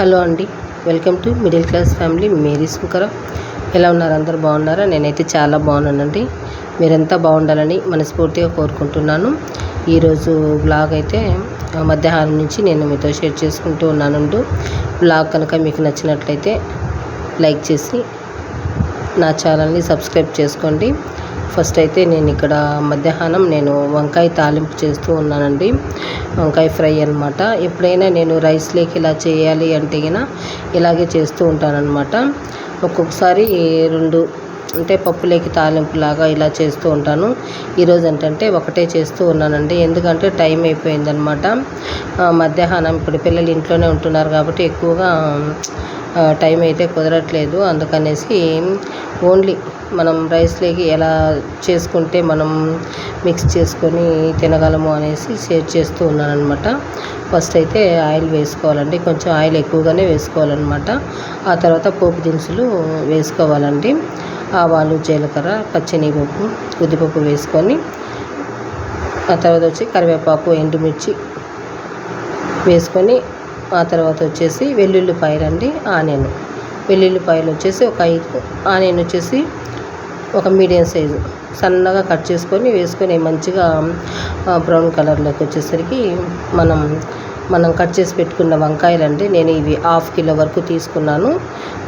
Hello అండి, welcome to middle class family. Mary Sunkara. ఎలా ఉన్నారు? అందరు బాగున్నారా? నేనైతే చాలా బాగున్నానండి. మీరంతా బాగుండాలని మనస్ఫూర్తిగా కోరుకుంటున్నాను. ఈరోజు బ్లాగ్ అయితే మధ్యాహ్నం నుంచి నేను మీతో షేర్ చేసుకుంటూ ఉన్నానండి. బ్లాగ్ కనుక మీకు నచ్చినట్లయితే లైక్ చేసి నా ఛానల్ని సబ్స్క్రైబ్ చేసుకోండి. ఫస్ట్ అయితే నేను ఇక్కడ మధ్యాహ్నం వంకాయ తాలింపు చేస్తూ ఉన్నానండి. వంకాయ ఫ్రై అనమాట. ఎప్పుడైనా నేను రైస్లోకి ఇలా చేయాలి అంటే ఇలాగే చేస్తూ ఉంటానన్నమాట. ఒక్కొక్కసారి రెండు అంటే పప్పులోకి తాలింపు లాగా ఇలా చేస్తూ ఉంటాను. ఈరోజు ఏంటంటే ఒకటే చేస్తూ ఉన్నానండి, ఎందుకంటే టైం అయిపోయిందనమాట. మధ్యాహ్నం ఇప్పుడు పిల్లలు ఇంట్లోనే ఉంటున్నారు కాబట్టి ఎక్కువగా టైం అయితే కుదరట్లేదు. అందుకనేసి ఓన్లీ మనం రైస్లోకి ఎలా చేసుకుంటే మనం మిక్స్ చేసుకొని తినగలము అనేసి షేర్ చేస్తూ ఉన్నానమాట. ఫస్ట్ అయితే ఆయిల్ వేసుకోవాలండి, కొంచెం ఆయిల్ ఎక్కువగానే వేసుకోవాలన్నమాట. ఆ తర్వాత పోపు దినుసులు వేసుకోవాలండి. ఆవాలు, జీలకర్ర, పచ్చెనగపప్పు, ఉద్దిపప్పు వేసుకొని ఆ తర్వాత వచ్చి కరివేపాకు, ఎండుమిర్చి వేసుకొని ఆ తర్వాత వచ్చేసి వెల్లుల్లిపాయలు అండి, ఆనియన్. వెల్లుల్లిపాయలు వచ్చేసి ఒక 5, ఆనియన్ వచ్చేసి ఒక మీడియం సైజు సన్నగా కట్ చేసుకొని వేసుకొని మంచిగా బ్రౌన్ కలర్లోకి వచ్చేసరికి మనం కట్ చేసి పెట్టుకున్న వంకాయలండి. నేను ఇవి 1/2 కిలో వరకు తీసుకున్నాను.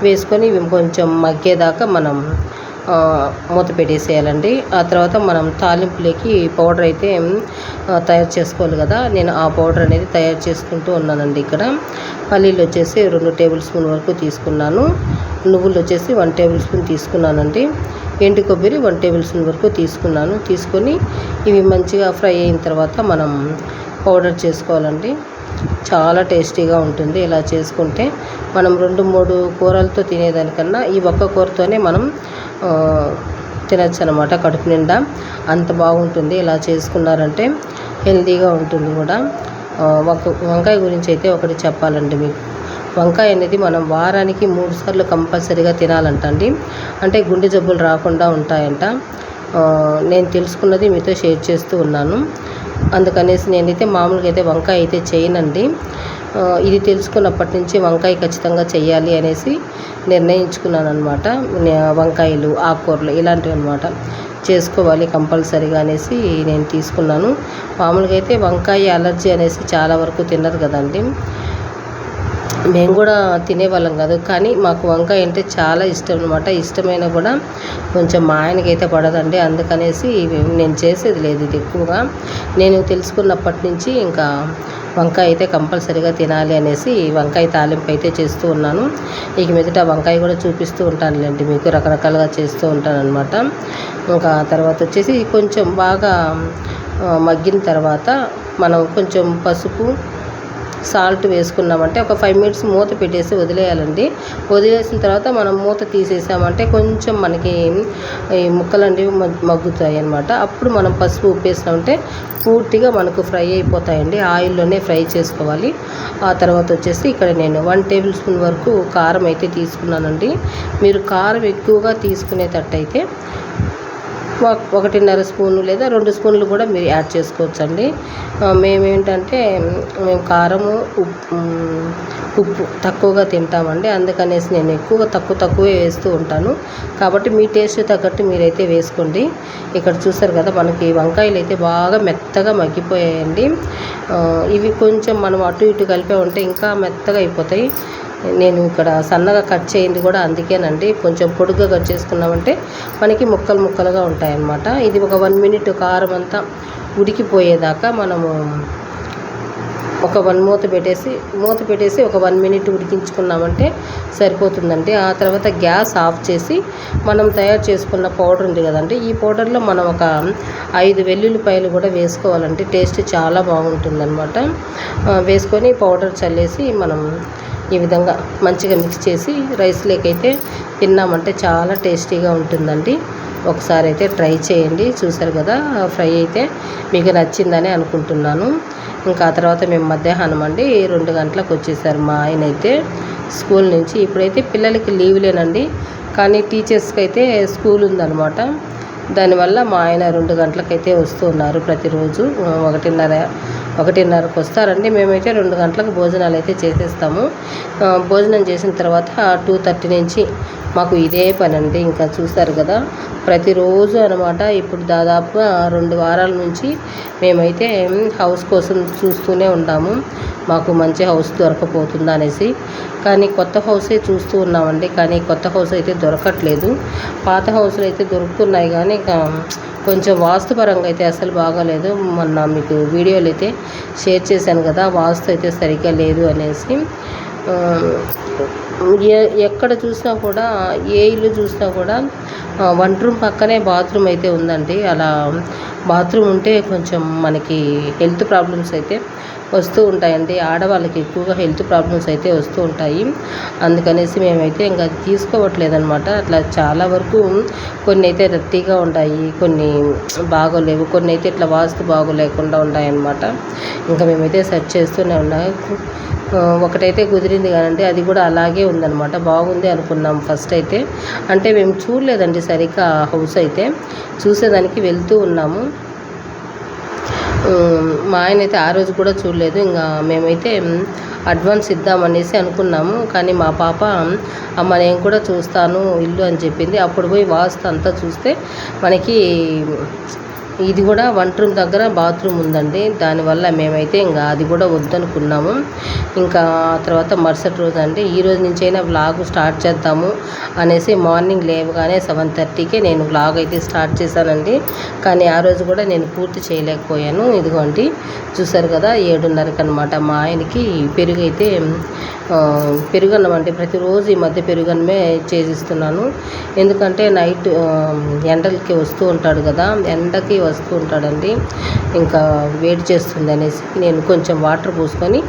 వేసుకొని ఇవి కొంచెం మగ్గేదాకా మనం మూత పెట్టేసేయాలండి. ఆ తర్వాత మనం తాలింపులోకి పౌడర్ అయితే తయారు చేసుకోవాలి కదా. నేను ఆ పౌడర్ అనేది తయారు చేసుకుంటూ ఉన్నానండి. ఇక్కడ పల్లీలు వచ్చేసి 2 టేబుల్ స్పూన్ వరకు తీసుకున్నాను. నువ్వులు వచ్చేసి 1 టేబుల్ స్పూన్ తీసుకున్నానండి. ఎండు కొబ్బరి 1 టేబుల్ స్పూన్ వరకు తీసుకొని ఇవి మంచిగా ఫ్రై అయిన తర్వాత మనం పౌడర్ చేసుకోవాలండి. చాలా టేస్టీగా ఉంటుంది ఇలా చేసుకుంటే. మనం 2-3 కూరలతో తినేదానికన్నా ఈ ఒక్క కూరతోనే మనం తినచ్చు అనమాట కడుపు నిండా. అంత బాగుంటుంది ఇలా చేసుకున్నారంటే, హెల్తీగా ఉంటుంది కూడా. వంకాయ గురించి అయితే ఒకటి చెప్పాలండి మీకు. వంకాయ అనేది మనం వారానికి 3 సార్లు కంపల్సరీగా తినాలంటండి. అంటే గుండె జబ్బులు రాకుండా ఉంటాయంట. నేను తెలుసుకున్నది మీతో షేర్ చేస్తూ ఉన్నాను. అందుకనేసి నేనైతే మామూలుగా అయితే వంకాయ అయితే చేయనండి. ఇది తెలుసుకున్నప్పటి నుంచి వంకాయ ఖచ్చితంగా చేయాలి అనేసి నిర్ణయించుకున్నాను అనమాట. వంకాయలు, ఆకుకూరలు ఇలాంటివి అనమాట చేసుకోవాలి కంపల్సరీగా అనేసి నేను తీసుకున్నాను. మామూలుగా అయితే వంకాయ అలర్జీ అనేసి చాలా వరకు తినరు కదండి. మేము కూడా తినేవాళ్ళం కాదు, కానీ మాకు వంకాయ అంటే చాలా ఇష్టం అనమాట. ఇష్టమైన కూడా కొంచెం మా ఆయనకైతే పడదండి. అందుకనేసి నేను చేసేది లేదు ఇది ఎక్కువగా. నేను తెలుసుకున్నప్పటి నుంచి ఇంకా వంకాయ అయితే కంపల్సరీగా తినాలి అనేసి వంకాయ తాలింపు అయితే చేస్తూ ఉన్నాను. ఇక మీదట వంకాయ కూడా చూపిస్తూ ఉంటానులేండి మీకు, రకరకాలుగా చేస్తూ ఉంటాను అనమాట. ఇంకా తర్వాత వచ్చేసి కొంచెం బాగా మగ్గిన తర్వాత మనం కొంచెం పసుపు, సాల్ట్ వేసుకున్నామంటే ఒక 5 మినిట్స్ మూత పెట్టేసి వదిలేయాలండి. వదిలేసిన తర్వాత మనం మూత తీసేసామంటే కొంచెం మనకి ఈ ముక్కలు అనేవి మగ్గుతాయి అన్నమాట. అప్పుడు మనం పసుపు, ఉప్పు వేసినామంటే పూర్తిగా మనకు ఫ్రై అయిపోతాయండి. ఆయిల్లోనే ఫ్రై చేసుకోవాలి. ఆ తర్వాత వచ్చేసి ఇక్కడ నేను 1 టేబుల్ స్పూన్ వరకు కారం అయితే తీసుకున్నానండి. మీరు కారం ఎక్కువగా తీసుకునేటట్టయితే 1.5 స్పూను లేదా 2 స్పూన్లు కూడా మీరు యాడ్ చేసుకోవచ్చండి. మేమేంటంటే మేము కారము, ఉప్పు తక్కువగా తింటామండి. అందుకనేసి నేను ఎక్కువగా తక్కువే వేస్తూ ఉంటాను. కాబట్టి మీ టేస్ట్ తగ్గట్టు మీరైతే వేసుకోండి. ఇక్కడ చూసారు కదా, మనకి వంకాయలు అయితే బాగా మెత్తగా మగ్గిపోయాయండి. ఇవి కొంచెం మనం అటు ఇటు కలిపే ఉంటే ఇంకా మెత్తగా అయిపోతాయి. నేను ఇక్కడ సన్నగా కట్ చేయింది కూడా అందుకేనండి. కొంచెం పొడుగ్గా కట్ చేసుకున్నామంటే మనకి ముక్కలుగా ఉంటాయన్నమాట. ఇది ఒక 1 మినిట్ కారం అంతా ఉడికిపోయేదాకా మనము ఒక మూత పెట్టేసి ఒక 1 మినిట్ ఉడికించుకున్నామంటే సరిపోతుందండి. ఆ తర్వాత గ్యాస్ ఆఫ్ చేసి మనం తయారు చేసుకున్న పౌడర్ ఉంది కదండి, ఈ పౌడర్లో మనం ఒక 5 వెల్లుల్లిపాయలు కూడా వేసుకోవాలండి. టేస్ట్ చాలా బాగుంటుందన్నమాట. వేసుకొని పౌడర్ చల్లేసి మనం ఈ విధంగా మంచిగా మిక్స్ చేసి రైస్లోకి అయితే తిన్నామంటే చాలా టేస్టీగా ఉంటుందండి. ఒకసారి అయితే ట్రై చేయండి. చూసారు కదా, ఫ్రై అయితే మీకు నచ్చిందని అనుకుంటున్నాను. ఇంకా ఆ తర్వాత మేము మధ్యాహ్నం అండి 2 గంటలకు వచ్చేసారు మా ఆయన అయితే స్కూల్ నుంచి. ఇప్పుడైతే పిల్లలకి లీవ్లేనండి, కానీ టీచర్స్కి అయితే స్కూల్ ఉందన్నమాట. దానివల్ల మా ఆయన 2 గంటలకైతే వస్తూ ఉన్నారు ప్రతిరోజు. 1:30 1:30కు వస్తారండి. మేమైతే 2 గంటలకు భోజనాలు అయితే చేసేస్తాము. భోజనం చేసిన తర్వాత 2:30 నుంచి మాకు ఇదే పని అండి. ఇంకా చూస్తారు కదా, ప్రతిరోజు అనమాట. ఇప్పుడు దాదాపుగా 2 వారాల నుంచి మేమైతే హౌస్ కోసం చూస్తూనే ఉంటాము, మాకు మంచి హౌస్ దొరకపోతుందా అనేసి. కానీ కొత్త హౌసే చూస్తూ ఉన్నామండి, కానీ కొత్త హౌస్ అయితే దొరకట్లేదు. పాత హౌస్లు అయితే దొరుకుతున్నాయి, కానీ కొంచెం వాస్తుపరంగా అయితే అసలు బాగాలేదు. మొన్న మీకు వీడియోలు అయితే షేర్ చేశాను కదా, వాస్తు అయితే సరిగ్గా లేదు అనేసి. ఎక్కడ చూసినా కూడా, ఏ ఇల్లు చూసినా కూడా వంట రూమ్ పక్కనే బాత్రూమ్ అయితే ఉందండి. అలా బాత్రూమ్ ఉంటే కొంచెం మనకి హెల్త్ ప్రాబ్లమ్స్ అయితే వస్తూ ఉంటాయండి. ఆడవాళ్ళకి ఎక్కువగా హెల్త్ ప్రాబ్లమ్స్ అయితే వస్తూ ఉంటాయి. అందుకనేసి మేమైతే ఇంకా తీసుకోవట్లేదన్నమాట. అట్లా చాలా వరకు కొన్ని అయితే రద్దీగా ఉంటాయి, కొన్ని బాగోలేవు, కొన్ని అయితే ఇట్లా వాస్తు బాగోలేకుండా ఉంటాయన్నమాట. ఇంకా మేమైతే సెర్చ్ చేస్తూనే ఉన్నాం. ఒకటైతే కుదిరింది కానండి, అది కూడా అలాగే ఉందన్నమాట. బాగుంది అనుకున్నాం ఫస్ట్ అయితే. అంటే మేము చూడలేదండి సరిగ్గా హౌస్ అయితే, చూసేదానికి వెళ్తూ ఉన్నాము. మా ఆయన అయితే ఆ రోజు కూడా చూడలేదు. ఇంకా మేమైతే అడ్వాన్స్ ఇద్దామనేసి అనుకున్నాము. కానీ మా పాప, అమ్మ నేను కూడా చూస్తాను ఇల్లు అని చెప్పింది. అప్పుడు పోయి వాస్తు అంతా చూస్తే మనకి ఇది కూడా వంట రూమ్ దగ్గర బాత్రూమ్ ఉందండి. దానివల్ల మేమైతే ఇంకా అది కూడా వద్దనుకున్నాము. ఇంకా తర్వాత మరుసటి రోజు అండి, ఈ రోజు నుంచైనా వ్లాగ్ స్టార్ట్ చేద్దాము అనేసి మార్నింగ్ లేవగానే 7:30కే నేను వ్లాగ్ అయితే స్టార్ట్ చేశానండి. కానీ ఆ రోజు కూడా నేను పూర్తి చేయలేకపోయాను. ఇదిగోండి చూసారు కదా, 7:30కి అనమాట. మా ఆయనకి పెరుగు అయితే పెరుగన్నం అంటే ప్రతిరోజు ఈ మధ్య పెరుగన్నమే చేసిస్తున్నాను. ఎందుకంటే నైట్ ఎండలకి వస్తూ ఉంటాడు కదా, ఎండకి వస్తూ ఉంటాడండి, ఇంకా వేడి చేస్తుంది అనేసి నేను కొంచెం వాటర్ పోసుకొని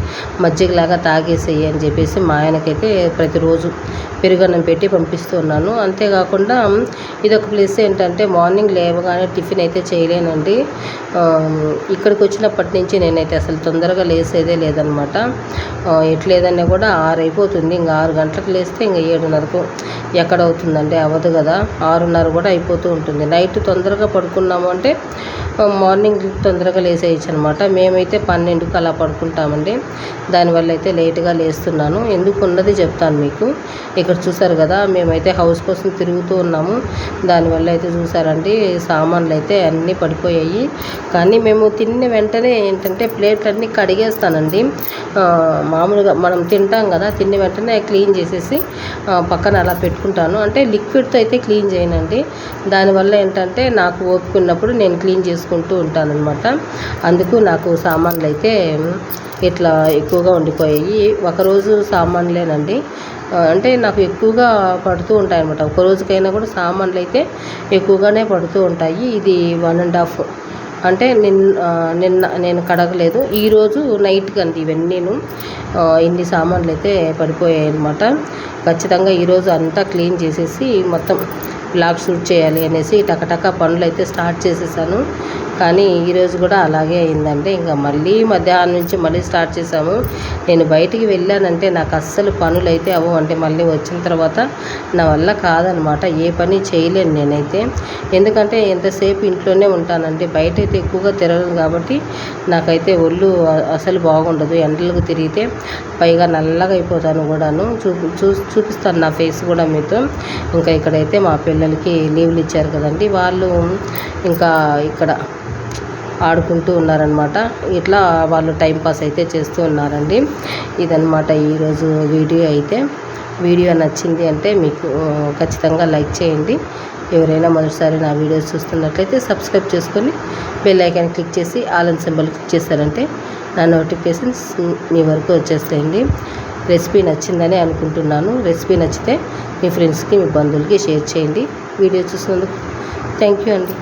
మజ్జిగలాగా తాగేసేయి అని చెప్పేసి మా ఆయనకైతే ప్రతిరోజు పెరుగన్నం పెట్టి పంపిస్తున్నాను. అంతేకాకుండా ఇదొక ప్లస్ ఏంటంటే, మార్నింగ్ లేవగానే టిఫిన్ అయితే చేయలేనండి. ఇక్కడికి వచ్చినప్పటి నుంచి నేనైతే అసలు తొందరగా లేసేదే లేదనమాట. ఎట్లేదన్నా కూడా 6 అయిపోతుంది. ఇంకా 6 గంటలకు లేస్తే ఇంకా 7:30కు ఎక్కడ అవుతుందండి, అవ్వదు కదా. 6:30 కూడా అయిపోతూ ఉంటుంది. నైట్ తొందరగా పడుకున్నాము అంటే మార్నింగ్ తొందరగా లేసేయచ్చు అనమాట. మేమైతే 12కు అలా పడుకుంటామండి. దానివల్ల అయితే లేటుగా లేస్తున్నాను. ఎందుకు ఉన్నది చెప్తాను మీకు. ఇక్కడ చూసారు కదా, మేమైతే హౌస్ కోసం తిరుగుతూ ఉన్నాము. దానివల్ల అయితే చూసారండి, సామాన్లు అయితే అన్నీ పడిపోయాయి. కానీ మేము తిన్న వెంటనే ఏంటంటే ప్లేట్లన్నీ కడిగేస్తానండి. మామూలుగా మనం తింటాం కదా, తిన్న వెంటనే క్లీన్ చేసేసి పక్కన అలా పెట్టుకుంటాను. అంటే లిక్విడ్తో అయితే క్లీన్ చేయనండి. దానివల్ల ఏంటంటే నాకు ఓపిక ఉన్నప్పుడు నేను క్లీన్ చేసుకుంటూ ఉంటానన్నమాట. అందుకు నాకు సామాన్లు అయితే ఇట్లా ఎక్కువగా ఉండిపోయాయి. ఒకరోజు సామాన్లేనండి, అంటే నాకు ఎక్కువగా పడుతూ ఉంటాయి అన్నమాట. ఒక రోజుకైనా కూడా సామాన్లు అయితే ఎక్కువగానే పడుతూ ఉంటాయి. ఇది 1.5 అంటే నిన్న నేను కడగలేదు, ఈరోజు నైట్కి అండి ఇవన్నీను. ఇన్ని సామాన్లు అయితే పడిపోయాయి అన్నమాట. ఖచ్చితంగా ఈరోజు అంతా క్లీన్ చేసేసి మొత్తం బ్లాగ్ షూట్ చేయాలి అనేసి టకటక పనులు అయితే స్టార్ట్ చేసేసాను. కానీ ఈరోజు కూడా అలాగే అయిందండి. ఇంకా మళ్ళీ మధ్యాహ్నం నుంచి మళ్ళీ స్టార్ట్ చేసాము. నేను బయటికి వెళ్ళానంటే నాకు అస్సలు పనులు అయితే అవ్వవు. అంటే మళ్ళీ వచ్చిన తర్వాత నా వల్ల కాదనమాట, ఏ పని చేయలేను నేనైతే. ఎందుకంటే ఎంతసేపు ఇంట్లోనే ఉంటానండి, బయట అయితే ఎక్కువగా తిరగను కాబట్టి నాకైతే ఒళ్ళు అసలు బాగుండదు. ఎండలకు తిరిగితే పైగా నల్లగా అయిపోతాను కూడాను. చూపిస్తాను నా ఫేస్ కూడా మీతో. ఇంకా ఇక్కడైతే మా పిల్లలకి లీవ్లు ఇచ్చారు కదండి, వాళ్ళు ఇంకా ఇక్కడ ఆడుకుంటూ ఉన్నారనమాట. ఇట్లా వాళ్ళు టైంపాస్ అయితే చేస్తూ ఉన్నారండి. ఇదనమాట ఈరోజు వీడియో అయితే. వీడియో నచ్చింది అంటే మీకు ఖచ్చితంగా లైక్ చేయండి. ఎవరైనా మొదటిసారి నా వీడియోస్ చూస్తున్నట్లయితే సబ్స్క్రైబ్ చేసుకొని బెల్ ఐకాన్ క్లిక్ చేసి ఆల్ అని సింబల్ క్లిక్ చేశారంటే నా నోటిఫికేషన్స్ మీ వరకు వచ్చేస్తాయండి. రెసిపీ నచ్చిందని అనుకుంటున్నాను. రెసిపీ నచ్చితే మీ ఫ్రెండ్స్కి, మీ బంధువులకి షేర్ చేయండి. వీడియో చూసినందుకు థ్యాంక్ యూ అండి.